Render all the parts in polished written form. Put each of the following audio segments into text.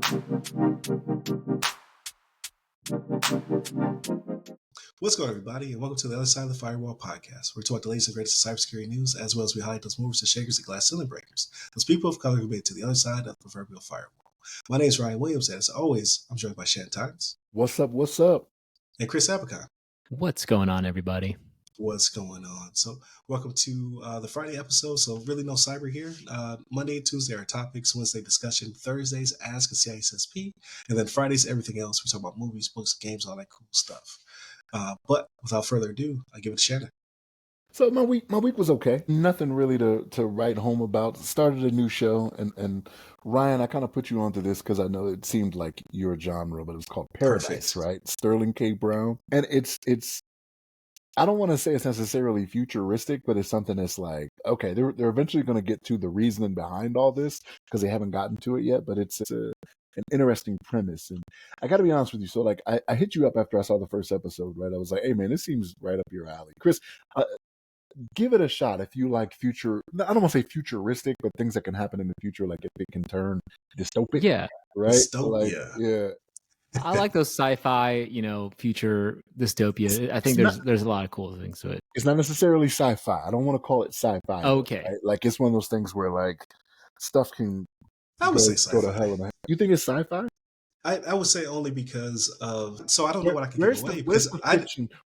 What's going on, everybody, and welcome to the other side of the Firewall podcast, where we talk the latest and greatest of cybersecurity news, as well as we highlight those movers and shakers and glass ceiling breakers, those people of color who made it to the other side of the proverbial firewall. My name is Ryan Williams, and as always, I'm joined by Shannon Tynes. What's up? What's up? And Chris Abacon. What's going on, everybody? What's going on? So, welcome to the Friday episode. So, really no cyber here. Monday and Tuesday are topics. Wednesday, discussion. Thursdays, Ask a CISSP. And then Fridays, everything else. We talk about movies, books, games, all that cool stuff. But without further ado, I give it to Shannon. So my week was okay. Nothing really to write home about. Started a new show, and Ryan, I kind of put you onto this because I know it seemed like your genre, but it's called Paradise, right? Sterling K. Brown, and it's. I don't want to say it's necessarily futuristic, but it's something that's like, okay, they're eventually going to get to the reasoning behind all this because they haven't gotten to it yet, but it's an interesting premise. And I got to be honest with you. So like, I hit you up after I saw the first episode, right? I was like, hey man, this seems right up your alley. Chris, give it a shot if you like future. I don't want to say futuristic, but things that can happen in the future, like if it can turn dystopic. Yeah. Right. Dystopia. Like, yeah. I like those sci-fi, future dystopia. I think there's a lot of cool things to it. It's not necessarily sci-fi. I don't want to call it sci-fi. Okay. Right? Like it's one of those things where like stuff can I would say sci-fi. Go to hell in a. You think it's sci-fi? I would say only because of. So I don't know what I can give away.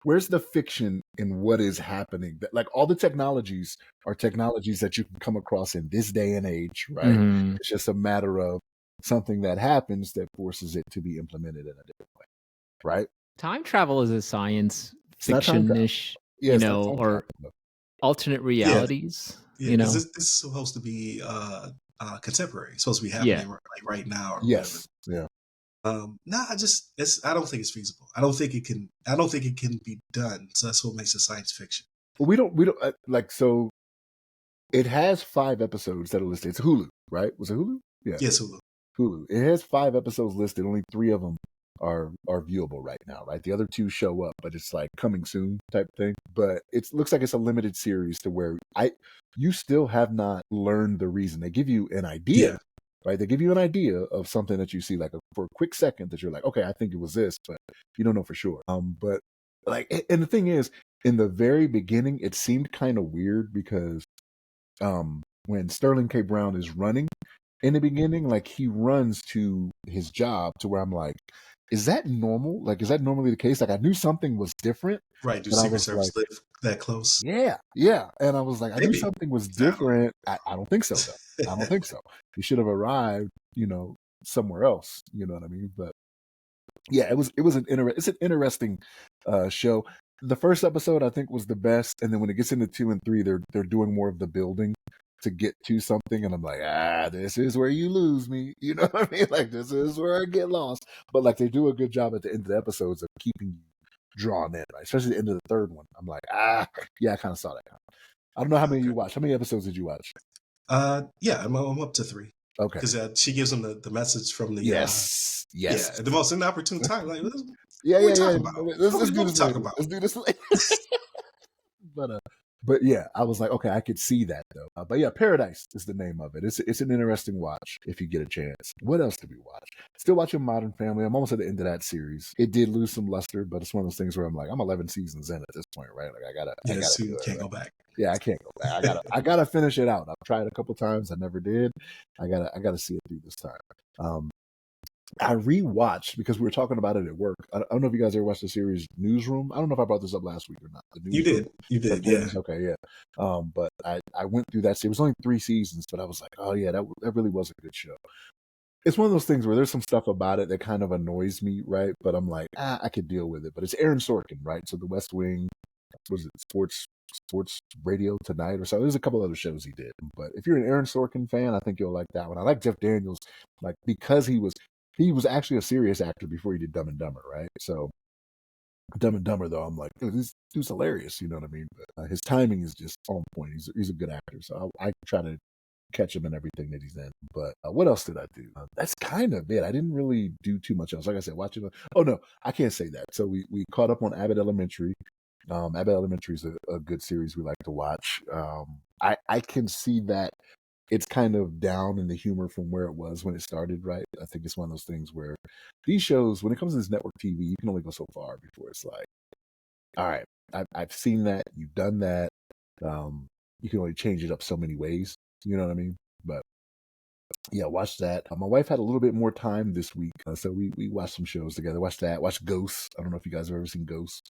Where's the fiction in what is happening? That like all the technologies are technologies that you can come across in this day and age, right? Mm-hmm. It's just a matter of something that happens that forces it to be implemented in a different way, right? Time travel is a science fiction-ish, or alternate realities. Yeah, this is supposed to be contemporary. It's supposed to be happening like right now. Or yes. Whatever. Yeah. I don't think it's feasible. I don't think it can be done. So that's what makes it science fiction. Well, we don't like. So it has 5 episodes that are listed. It's Hulu, right? Was it Hulu? Yeah. Yes, Hulu. Hulu. It has 5 episodes listed. Only 3 of them are viewable right now, right? The other 2 show up, but it's like coming soon type thing. But it looks like it's a limited series to where you still have not learned the reason. They give you an idea, right? They give you an idea of something that you see like for a quick second that you're like, okay, I think it was this, but you don't know for sure. But like, and the thing is, in the very beginning, it seemed kind of weird because when Sterling K. Brown is running, in the beginning, like he runs to his job to where I'm like, is that normal? Like, is that normally the case? Like, I knew something was different. Right. Do Secret Service live that close? Yeah. Yeah. And I was like, Maybe. I knew something was different. I don't think so, though. I don't think so. He should have arrived, somewhere else. You know what I mean? But yeah, it's an interesting show. The first episode, I think, was the best. And then when it gets into 2 and 3, they're doing more of the building to get to something, and I'm like, this is where you lose me. You know what I mean? Like, this is where I get lost. But like, they do a good job at the end of the episodes of keeping you drawn in, right? Especially the end of the 3rd one. I'm like, yeah, I kind of saw that. I don't know how many you watched. How many episodes did you watch? Yeah, I'm up to 3. Okay, because she gives them the message from the yes, the most inopportune time. Like, Let's do this. But yeah, I was like, okay, I could see that though. But yeah, Paradise is the name of it. It's an interesting watch if you get a chance. What else did we watch? Still watching Modern Family. I'm almost at the end of that series. It did lose some luster, but it's one of those things where I'm like, I'm 11 seasons in at this point, right? Like I gotta can't go back. Yeah, I can't go back. I gotta finish it out. I've tried a couple times. I never did. I gotta see it through this time. I rewatched because we were talking about it at work. I don't know if you guys ever watched the series Newsroom. I don't know if I brought this up last week or not. You did, yeah. Okay, yeah. But I went through that series. It was only 3 seasons, but I was like, oh yeah, that really was a good show. It's one of those things where there's some stuff about it that kind of annoys me, right? But I'm like, I could deal with it. But it's Aaron Sorkin, right? So The West Wing, was it Sports Radio Tonight or so? There's a couple other shows he did. But if you're an Aaron Sorkin fan, I think you'll like that one. I like Jeff Daniels, like because he was actually a serious actor before he did Dumb and Dumber, right? So Dumb and Dumber, though, I'm like, this dude's hilarious, you know what I mean? But his timing is just on point. He's a good actor, so I try to catch him in everything that he's in. But what else did I do? That's kind of it. I didn't really do too much else. Like I said, watching. Oh no, I can't say that. So we caught up on Abbott Elementary. Abbott Elementary is a good series we like to watch. I can see that it's kind of down in the humor from where it was when it started, right? I think it's one of those things where these shows, when it comes to this network TV, you can only go so far before it's like, all right, I've seen that, you've done that. You can only change it up so many ways. You know what I mean? But yeah, watch that. My wife had a little bit more time this week, so we watched some shows together. Watched that. Watched Ghosts. I don't know if you guys have ever seen Ghosts.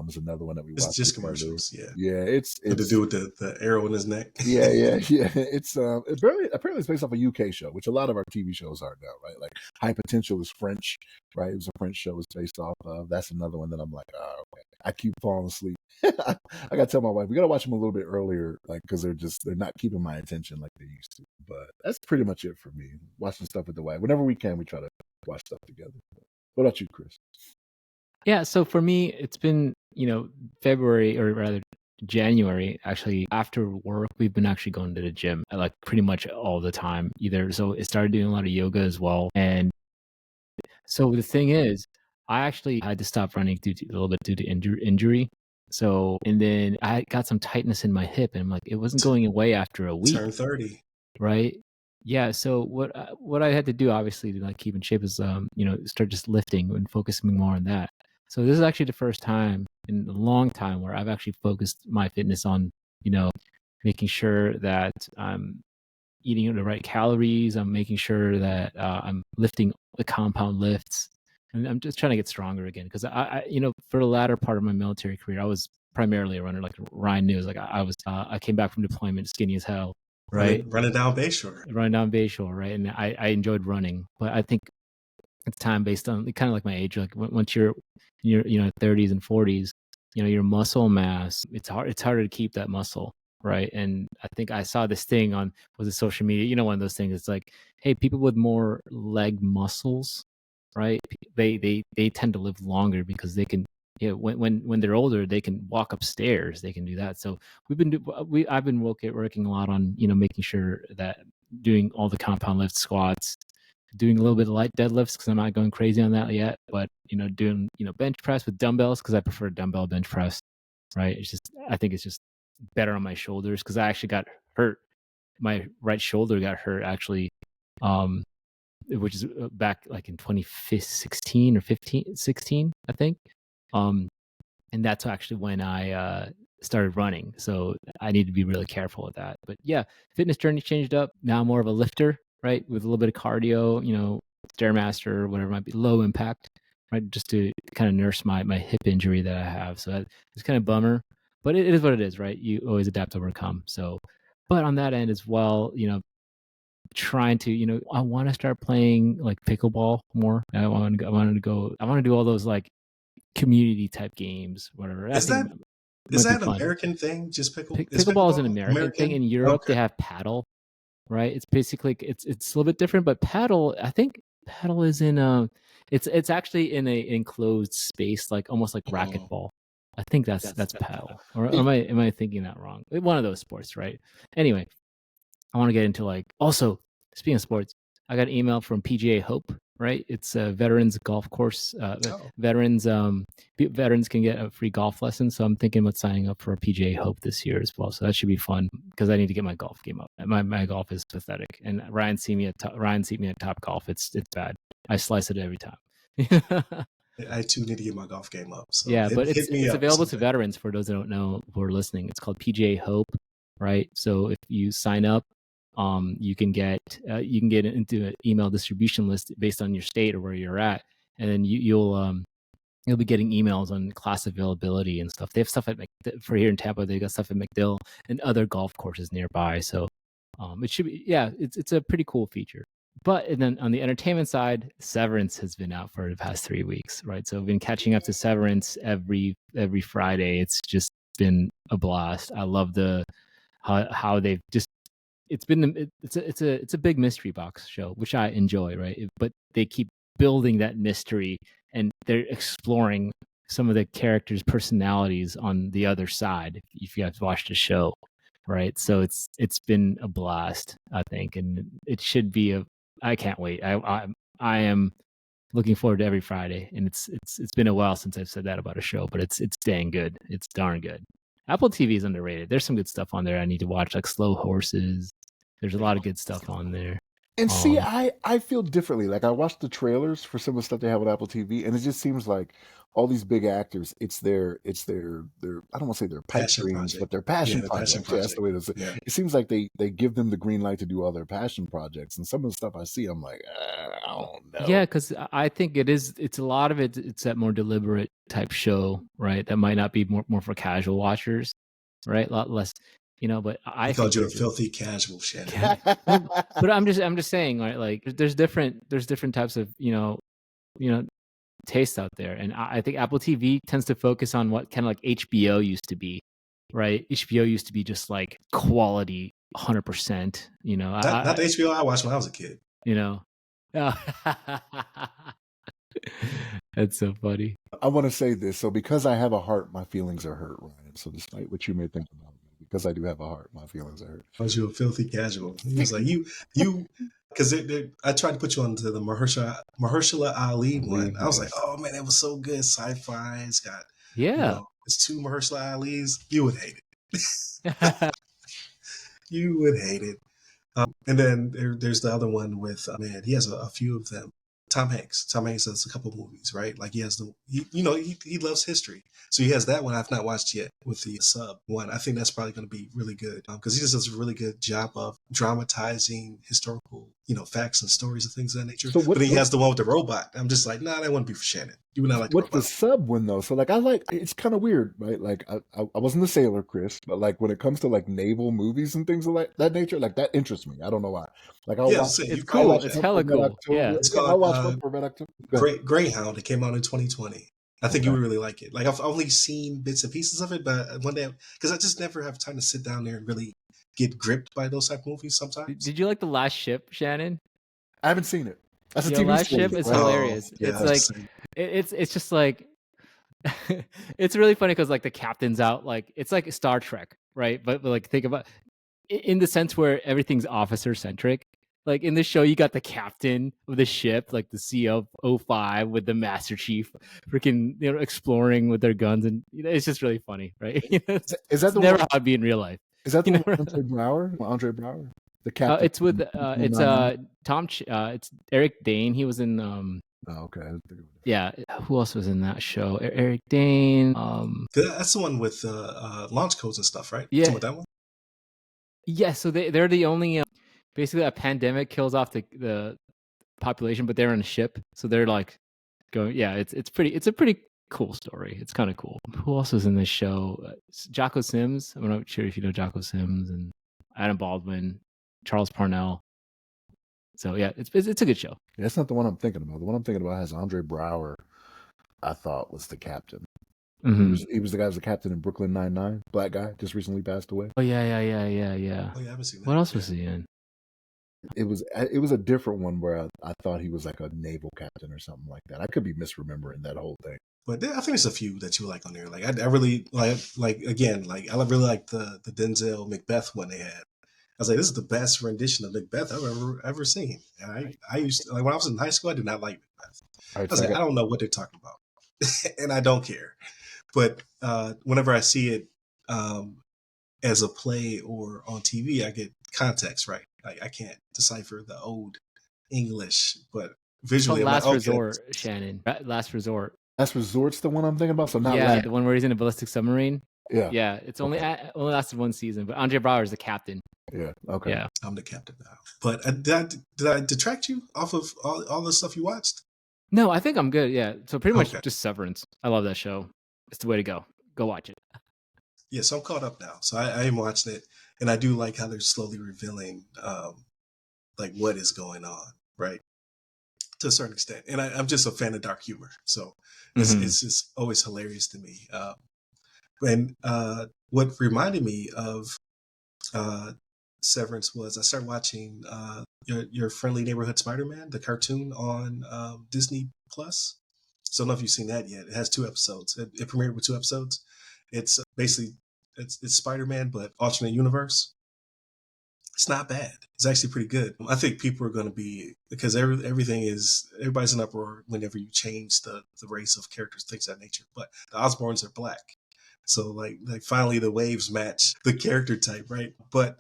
It's another one that we It's watched just together. commercials, yeah. Yeah, it's With the dude with the arrow in his neck. yeah. It's apparently it's based off a UK show, which a lot of our TV shows are now, right? Like High Potential is French, right? It was a French show it's based off of. That's another one that I'm like, oh, okay. I keep falling asleep. I gotta tell my wife we gotta watch them a little bit earlier, like because they're not keeping my attention like they used to. But that's pretty much it for me. Watching stuff with the wife. Whenever we can, we try to watch stuff together. What about you, Chris? Yeah, so for me, it's been, February, or rather January, actually, after work, we've been actually going to the gym like pretty much all the time. So it started doing a lot of yoga as well. And so the thing is, I actually had to stop running a little bit due to injury. So, and then I got some tightness in my hip, and I'm like, it wasn't going away after a week. Turn 30. Right. Yeah. So what I had to do, obviously, to like keep in shape is, start just lifting and focusing more on that. So this is actually the first time in a long time where I've actually focused my fitness on, making sure that I'm eating the right calories. I'm making sure that I'm lifting the compound lifts, and I'm just trying to get stronger again. Because for the latter part of my military career, I was primarily a runner. Like Ryan knew, like I came back from deployment skinny as hell. Right, running down Bayshore. Right, and I enjoyed running, but I think it's time based on kind of like my age. Like once you're in your 30s and 40s, your muscle mass, it's harder to keep that muscle, right? And I think I saw this thing on social media, one of those things. It's like, hey, people with more leg muscles, right? They tend to live longer because they can. When they're older, they can walk upstairs. They can do that. So I've been working a lot on making sure that doing all the compound lift squats, doing a little bit of light deadlifts because I'm not going crazy on that yet. But doing bench press with dumbbells because I prefer dumbbell bench press. Right? I think it's just better on my shoulders because I actually got hurt. My right shoulder got hurt actually, which is back like in 2016 or 16, I think. And that's actually when I started running. So I need to be really careful with that. But yeah, fitness journey changed up. Now I'm more of a lifter, right? With a little bit of cardio, Stairmaster or whatever it might be, low impact, right? Just to kind of nurse my hip injury that I have. So it's kind of bummer, but it is what it is, right? You always adapt to overcome. So, but on that end as well, trying to, I want to start playing like pickleball more. I want to do all those like community type games, whatever. Is that an American thing? Just pickleball is an American thing. In Europe, They have paddle, right? It's basically it's a little bit different, but paddle, I think paddle is in it's actually in a enclosed space, like almost like racquetball. I think that's paddle, or am I thinking that wrong? One of those sports, right? Anyway, I want to get into like, also speaking of sports, I got an email from PGA Hope, right? It's a veterans golf course. Veterans can get a free golf lesson. So I'm thinking about signing up for a PGA Hope this year as well. So that should be fun because I need to get my golf game up. My golf is pathetic. And Ryan see me at Top Golf. It's bad. I slice it every time. I too need to get my golf game up. So yeah, but it's available to veterans for those that don't know who are listening. It's called PGA Hope, right? So if you sign up, you can get into an email distribution list based on your state or where you're at, and then you'll be getting emails on class availability and stuff. They have stuff for here in Tampa. They got stuff at McDill and other golf courses nearby. So it should be, it's a pretty cool feature. But and then on the entertainment side, Severance has been out for the past 3 weeks, right? So I've been catching up to Severance every Friday. It's just been a blast. I love how they've just, it's a big mystery box show, which I enjoy, right? But they keep building that mystery, and they're exploring some of the characters' personalities on the other side. If you guys watched the show, right? So it's been a blast, I think, and it should be I can't wait. I am looking forward to every Friday, and it's been a while since I've said that about a show, but it's dang good. It's darn good. Apple TV is underrated. There's some good stuff on there I need to watch, like Slow Horses. There's a lot of good stuff on there. And see, Um, I feel differently. Like I watched the trailers for some of the stuff they have on Apple TV, and it just seems like all these big actors, it's their I don't want to say their pipe Passion dreams, project. but their Yeah, passion the passion projects. Yeah, that's project. the way to say. Yeah. It seems like they give them the green light to do all their passion projects, and some of the stuff I see, I'm like, I don't know. yeah, because I think it's a lot of it. It's that more deliberate type show, right? That might not be more for casual watchers, right? A lot less, But He I called think you they're a just. filthy casual, Shannon. But I'm just saying, right? Like there's different types of taste out there, and I think Apple TV tends to focus on what kind of like HBO used to be, right? HBO used to be just like quality, 100%. Not the HBO I watched when I was a kid. You know. That's so funny. I want to say this. So because I have a heart, my feelings are hurt, Ryan. So despite what you may think about me, because I do have a heart, my feelings are hurt. Called you a filthy casual. He was like, because I tried to put you onto the Mahershala Ali one. I was like, oh man, that was so good. Sci-fi. It's got, Yeah. it's two Mahershala Ali's. You would hate it. You would hate it. And then there's the other one with man. He has a few of them. Tom Hanks. Tom Hanks has a couple movies, right? Like he has he loves history, so he has that one I've not watched yet with the sub one. I think that's probably going to be really good because he just does a really good job of dramatizing historical, facts and stories and things of that nature. So but then he has the one with the robot. I'm just like, nah, that wouldn't be for Shannon. You would not like the What's the robot. sub one though? So like it's kind of weird, right? Like I wasn't a sailor, Chris, but like when it comes to like naval movies and things of like that nature, like that interests me. I don't know why. Like I'll watch. It's cool. It's hella cool. Yeah. It's I'll watch called one for Red October. Greyhound. It came out in 2020. I think you would really like it. Like I've only seen bits and pieces of it, but one day, because I just never have time to sit down there and really get gripped by those type of movies sometimes. Did you like The Last Ship, Shannon? I haven't seen it. That's a TV Last series, Ship is right? hilarious. Yeah, It's like it's just like it's really funny because like the captain's out, like it's like Star Trek, right? But like think about in the sense where everything's officer centric. Like in the show, you got the captain of the ship, like the CO 05 with the Master Chief, freaking exploring with their guns, and it's just really funny, right? Is that the never one? how it'd be in real life? Is that the one with Andre Brower? Andre Brower, the captain. It's with it's Tom. It's Eric Dane. He was in. Oh, okay. Yeah. Who else was in that show? Eric Dane. That's the one with launch codes and stuff, right? Yeah. With that one. Yeah. So they're the only. Basically, a pandemic kills off the population, but they're on a ship, so they're like going. Yeah, it's a pretty cool story. It's kind of cool. Who else was in this show? Jocko Sims. I'm not sure if you know Jocko Sims and Adam Baldwin, Charles Parnell. So yeah, it's a good show. Yeah, that's not the one I'm thinking about. The one I'm thinking about has Andre Brower. I thought was the captain. Mm-hmm. He was the guy who was the captain in Brooklyn Nine-Nine. Black guy, just recently passed away. Oh yeah. Oh yeah, I haven't seen that. What else was he in? It was a different one where I thought he was like a naval captain or something like that. I could be misremembering that whole thing. But I think there's a few that you like on there. Like I really like again, like I really like the Denzel Macbeth one they had. I was like, this is the best rendition of Macbeth I've ever seen. And I used to, like when I was in high school, I did not like Macbeth. Right, I was like, I don't know what they're talking about, and I don't care. But whenever I see it as a play or on TV, I get context right. Like I can't decipher the old English, but visually, Last like, Resort, Shannon. Last Resort. Last Resort's the one I'm thinking about. So not the one where he's in a ballistic submarine. Yeah. It's only lasted one season, but Andre Brower is the captain. Yeah. Okay. Yeah. I'm the captain now. But did I detract you off of all the stuff you watched? No, I think I'm good. Yeah. So pretty much just Severance. I love that show. It's the way to go. Go watch it. Yeah, so I'm caught up now. So I am watching it, and I do like how they're slowly revealing like what is going on, right? To a certain extent. And I'm just a fan of dark humor. So it's just always hilarious to me. And what reminded me of Severance was I started watching your Friendly Neighborhood Spider-Man, the cartoon on Disney Plus. So I don't know if you've seen that yet. It has 2 episodes. It premiered with 2 episodes. It's basically it's Spider-Man but alternate universe. It's not bad. It's actually pretty good. I think people are going to be, because everybody's in uproar whenever you change the race of characters, things of that nature. But the Osborns are black, so like finally the waves match the character type, right? But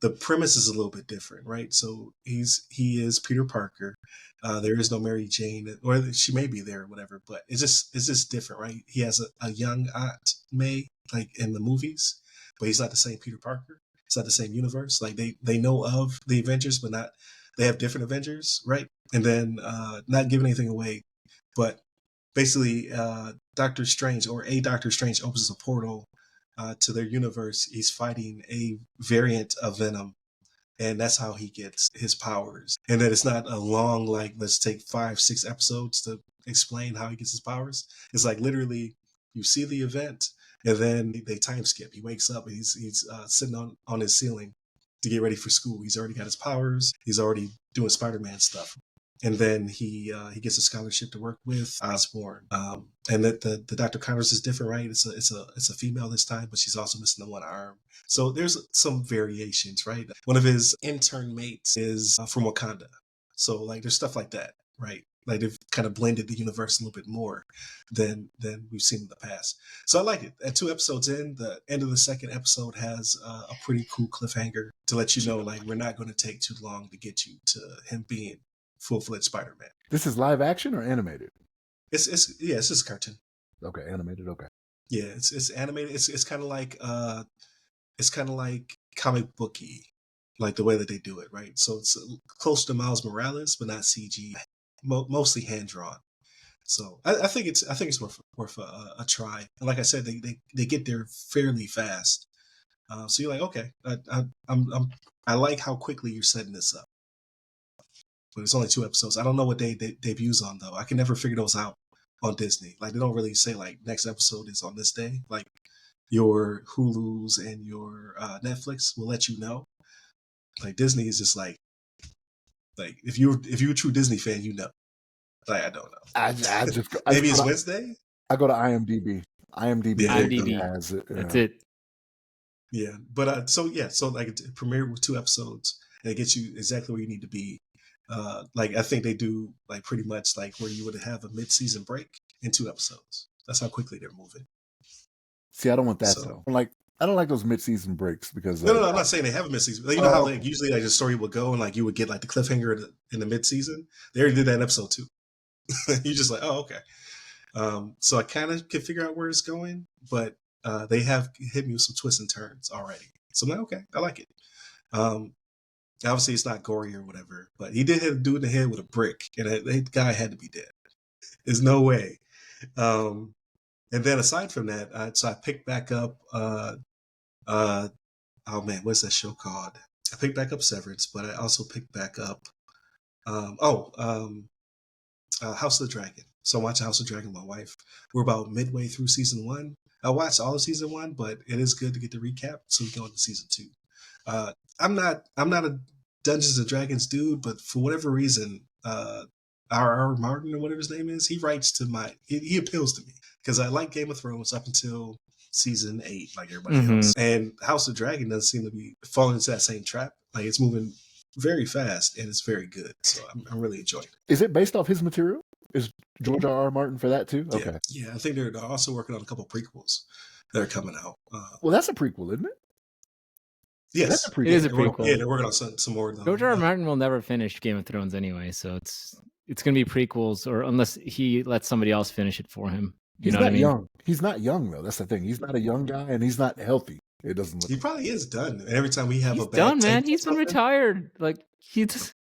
the premise is a little bit different, right? So he is Peter Parker. There is no Mary Jane, or she may be there or whatever, but it's just different, right? He has a young Aunt May, like in the movies, but he's not the same Peter Parker. It's not the same universe. Like they know of the Avengers, but not they have different Avengers, right? And then not giving anything away, but basically Doctor Strange or a Doctor Strange opens a portal to their universe. He's fighting a variant of Venom, and that's how he gets his powers. And then it's not a long, like, let's take 5-6 episodes to explain how he gets his powers. It's like literally you see the event, and then they time skip. He wakes up and he's sitting on his ceiling to get ready for school. He's already got his powers. He's already doing Spider-Man stuff. And then he gets a scholarship to work with Osborn. And that the Dr. Connors is different, right? It's a female this time, but she's also missing the one arm. So there's some variations, right? One of his intern mates is from Wakanda. So like there's stuff like that, right? Like they've kind of blended the universe a little bit more than we've seen in the past. So I like it. At 2 episodes in, the end of the second episode has a pretty cool cliffhanger to let you know, like, we're not going to take too long to get you to him being full-fledged Spider-Man. This is live action or animated? It's just a cartoon. Okay, animated. Okay. Yeah, it's animated. It's kind of like comic booky, like the way that they do it, right? So it's close to Miles Morales, but not CG, mostly hand drawn. So I think it's worth a try. And like I said, they get there fairly fast. So you're like, okay, I like how quickly you're setting this up. But it's only 2 episodes. I don't know what day they debuts on, though. I can never figure those out on Disney. Like, they don't really say, like, next episode is on this day. Like, your Hulu's and your Netflix will let you know. Like, Disney is just like if you're a true Disney fan, you know. Like, I don't know. Maybe it's Wednesday? I go to IMDb. IMDb has it. That's it. Yeah. But, so like, it premiered with 2 episodes, and it gets you exactly where you need to be. Like I think they do like pretty much like where you would have a mid-season break in 2 episodes. That's how quickly they're moving. See, I don't want that though. I don't like those mid-season breaks because no, I'm not saying they have a mid-season. You know how like usually like the story would go and like you would get like the cliffhanger in the mid-season. They already did that in episode 2. You're just like, oh, okay. So I kind of can figure out where it's going, but they have hit me with some twists and turns already. So I'm like, okay, I like it. Obviously, it's not gory or whatever, but he did hit a dude in the head with a brick, and that guy had to be dead. There's no way. And then aside from that, so I picked back up. Oh man, what's that show called? I picked back up Severance, but I also picked back up. House of the Dragon. So I'm watching House of the Dragon with my wife. We're about midway through season 1. I watched all of season 1, but it is good to get the recap, so we go into season 2. I'm not a Dungeons and Dragons dude, but for whatever reason, R.R. Martin or whatever his name is, he writes to he appeals to me because I like Game of Thrones up until season 8, like everybody else. And House of Dragon doesn't seem to be falling into that same trap. Like it's moving very fast and it's very good. So I'm really enjoying it. Is it based off his material? Is George R.R. Martin for that too? Okay. Yeah, I think they're also working on a couple prequels that are coming out. Well, that's a prequel, isn't it? Yes, it is a prequel. Yeah, they're working on some more. George R. R. Martin will never finish Game of Thrones anyway, so it's going to be prequels, or unless he lets somebody else finish it for him. He's not young. He's not young though. That's the thing. He's not a young guy, and he's not healthy. It doesn't look. He probably is done. And every time we have he's a bad done, man. He's been retired. Like he's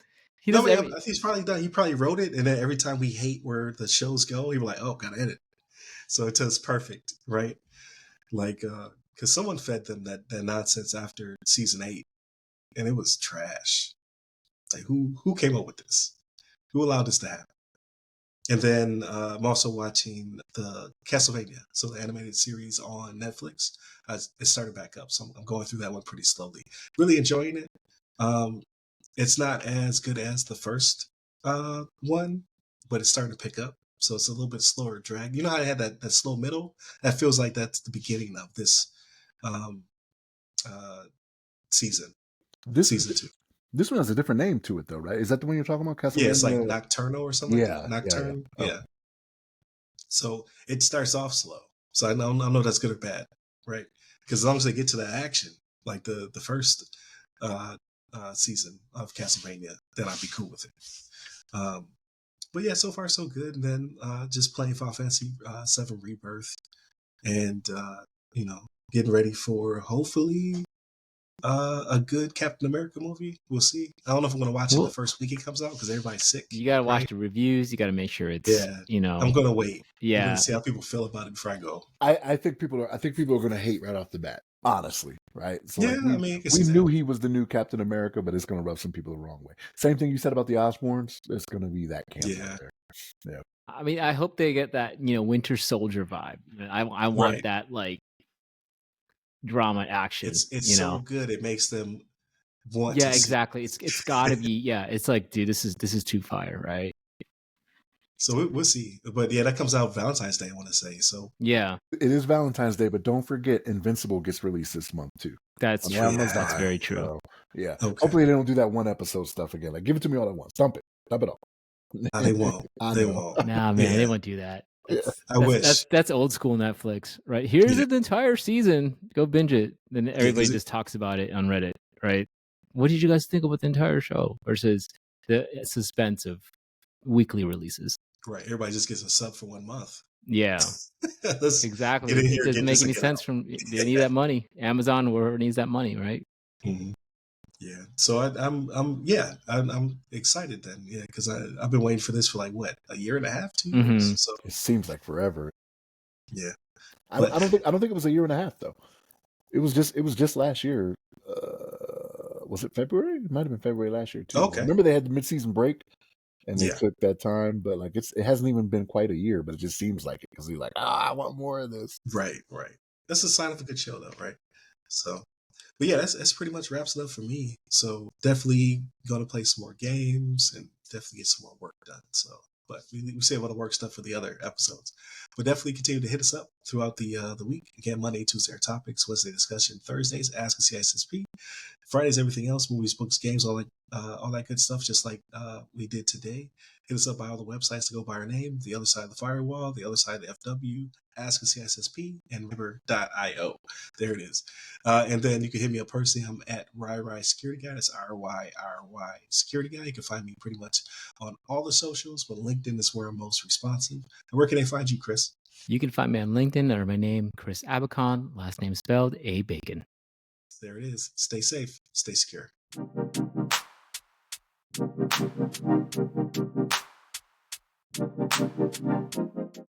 probably done. He probably wrote it, and then every time we hate where the shows go, he was like, "Oh, gotta edit." So it does perfect, right? Like, because someone fed them that nonsense after season 8. And it was trash. Like who came up with this? Who allowed this to happen? And then I'm also watching the Castlevania, so the animated series on Netflix. It started back up, so I'm going through that one pretty slowly. Really enjoying it. It's not as good as the first one, but it's starting to pick up. So it's a little bit slower drag. You know how I had that slow middle? That feels like that's the beginning of this season. Season 2. This one has a different name to it, though, right? Is that the one you're talking about? Yeah, it's like Nocturnal or something. Yeah, Nocturne. Yeah. Yeah. So it starts off slow. So I know that's good or bad, right? Because as long as they get to the action, like the first season of Castlevania, then I'd be cool with it. But yeah, so far so good. And then just playing Final Fantasy 7 Rebirth, and getting ready for hopefully a good Captain America movie. We'll see. I don't know if I'm going to watch it the first week it comes out because everybody's sick. You got to watch the reviews. You got to make sure it's I'm going to wait. Yeah, I'm going to see how people feel about it before I go. I think people are going to hate right off the bat. Honestly, right? So yeah, we knew he was the new Captain America, but it's going to rub some people the wrong way. Same thing you said about the Osborns. It's going to be that camp right there. Yeah. I mean, I hope they get that Winter Soldier vibe. I want that like drama action. It's so good. It makes them want. Yeah, to exactly. It's got to be. Yeah, it's like, dude, this is too fire, right? So we'll see. But yeah, that comes out Valentine's Day, I want to say. So yeah, it is Valentine's Day, but don't forget Invincible gets released this month too. That's true. Yeah, that's very true. So, yeah. Okay. Hopefully they don't do that one episode stuff again. Like, give it to me all at once. Dump it all. No, they won't. They won't. Nah, man, they won't do that. I wish. That's old school Netflix, right? Here's the entire season. Go binge it. Then everybody just talks about it on Reddit, right? What did you guys think about the entire show versus the suspense of weekly releases? Right. Everybody just gets a sub for 1 month. Yeah. Exactly. It doesn't make any sense they need that money. Amazon whoever needs that money, right? Mm-hmm. Yeah. So I'm excited then. Yeah, because I've been waiting for this for like what, a year and a half, 2 years. So it seems like forever. Yeah. I don't think it was a year and a half though. It was just last year. Was it February? It might have been February last year too. Okay. Remember they had the mid-season break, and they took that time, but like it hasn't even been quite a year, but it just seems like it because he's like, I want more of this. Right. That's a sign of a good show, though, right? So, but yeah, that's pretty much wraps it up for me. So definitely gonna play some more games and definitely get some more work done. So, but we save all the work stuff for the other episodes. But definitely continue to hit us up throughout the week. Again, Monday, Tuesday are topics, Wednesday discussion, Thursdays Ask a CISSP, Fridays everything else, movies, books, games, all that good stuff. Just like we did today. Hit us up by all the websites to go by our name: The Other Side of the Firewall, The Other Side of the FW, Ask a CISSP, and River.io. There it is. And then you can hit me up personally. I'm at RyRy Security Guy. That's RYRY Security Guy. You can find me pretty much on all the socials, but LinkedIn is where I'm most responsive. And where can they find you, Chris? You can find me on LinkedIn under my name, Chris Abacon, last name spelled Abacon. There it is. Stay safe. Stay secure.